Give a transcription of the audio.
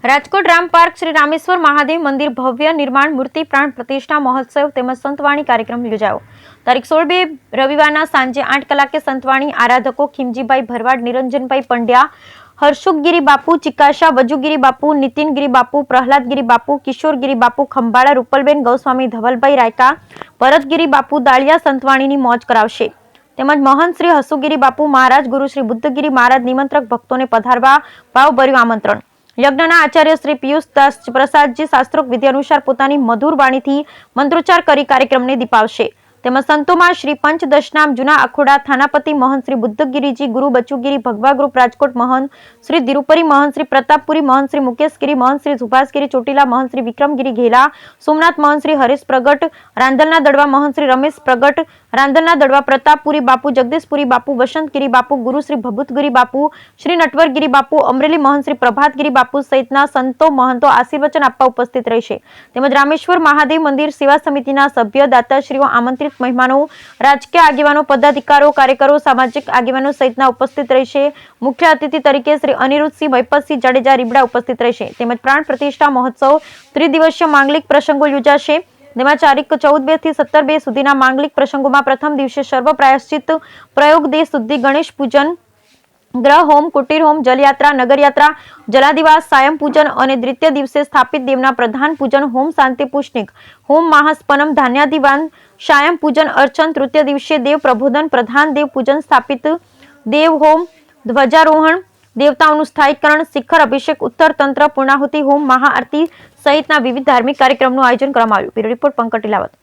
Rajkot Ram park Shri Rameshwar Mahadev મંદિર ભવ્ય નિર્માણ મૂર્તિ પ્રાણ પ્રતિષ્ઠા મહોત્સવ તેમજ સંતવાણી કાર્યક્રમ યોજાયો. તારીખ 16 રવિવારના સાંજે 8 કલાકે સંતવાણી આરાધકો ખીમજીભાઈ ભરવાડ, નિરંજનભાઈ પંડ્યા, હર્ષુકગીરી બાપુ ચિકાશા, વજુગીરી બાપુ, નીતિનગીરી બાપુ, પ્રહલાદગીરી બાપુ, કિશોરગીરી બાપુ ખંભાળા, રૂપલબેન ગૌસ્વામી, ધવલભાઈ રાયકા, ભરતગીરી બાપુ દાળિયા સંતવાણીની મોજ કરાવશે. તેમજ મહંત શ્રી હસુગીરી બાપુ મહારાજ, ગુરુ શ્રી બુદ્ધગીરી મહારાજ નિમંત્રક ભક્તોને પધારવા ભાવભર્યું આમંત્રણ. યજ્ઞના આચાર્ય શ્રી પિયુષ દાસ પ્રસાદજી શાસ્ત્રોક્ત વિધિ અનુસાર પોતાની મધુર વાણીથી મંત્રોચ્ચાર કરી કાર્યક્રમને દીપાવશે. તેમજ સંતોમાં શ્રી પંચદશનામ જૂના અખોડા થાનાપતિ મહંત શ્રી બુદ્ધગીરીજી, ગુરુ બચુગીરી ભગવા ગ્રુપ રાજકોટ મહંત શ્રી ધીરુપરી, મહંત શ્રી પ્રતાપપુરી, મહંત શ્રી મુકેશગીરી, મહંત શ્રી સુભાષગીરી ચોટીલા, મહંત શ્રી વિક્રમગીરી ઘેલા, સોમનાથ મહંત શ્રી હરેશ પ્રગટ, રાંદલના દડવા મહંત શ્રી રમેશ પ્રગટ, રાંદલના દડવા પ્રતાપપુરી બાપુ, જગદીશપુરી બાપુ, વસંતગીરી બાપુ, ગુરુ શ્રી ભભૂતગીરી બાપુ, શ્રી નટવરગીરી બાપુ, અમરેલી મહંત શ્રી પ્રભાતગીરી બાપુ સહિતના સંતો મહંતો આશીર્વચન આપવા ઉપસ્થિત રહેશે. તેમજ રામેશ્વર મહાદેવ મંદિર સેવા સમિતિના સભ્ય, દાતાશ્રીઓ, આમંત્રિત મહેમાનો, રાજકીય આગેવાનો, પદાધિકારીઓ, કાર્યકરો, સામાજિક આગેવાનો સહિતના ઉપસ્થિત રહેશે. મુખ્ય અતિથિ તરીકે શ્રી અનિરુદ્ધસિંહ વૈપતસિંહ જાડેજા રીબડા ઉપસ્થિત રહેશે. તેમજ પ્રાણ પ્રતિષ્ઠા મહોત્સવ ત્રિદિવસીય માંગલિક પ્રસંગો યોજાશે. તેમાં તારીખ 14 થી 17 સુધીના માંગલિક પ્રસંગોમાં પ્રથમ દિવસે સર્વ પ્રાયશ્ચિત, પ્રયોગ દેહ શુદ્ધિ, ગણેશ પૂજન, ગ્રહ હોમ, કુટીર હોમ, જલયાત્રા, નગરયાત્રા, જલાદિવાસ, સાયમ પૂજન અને દ્વિતીય દિવસે સ્થાપિત દેવના પ્રધાન પૂજન, હોમ શાંતિ પુષ્ટિક, હોમ મહાસ્પનમ, ધાન્યાદિવાન, સાયમ પૂજન અર્ચન, તૃતીય દિવસે દેવ પ્રબોધન, પ્રધાન દેવ પૂજન, સ્થાપિત દેવ હોમ, ધ્વજારોહણ, દેવતાઓનું સ્થાયીકરણ, શિખર અભિષેક, ઉત્તર તંત્ર, પૂર્ણાહુતિ હોમ, મહાઆરતી સહિતના વિવિધ ધાર્મિક કાર્યક્રમનું આયોજન કરવામાં આવ્યું. Bureau report Pankaj Tilavat.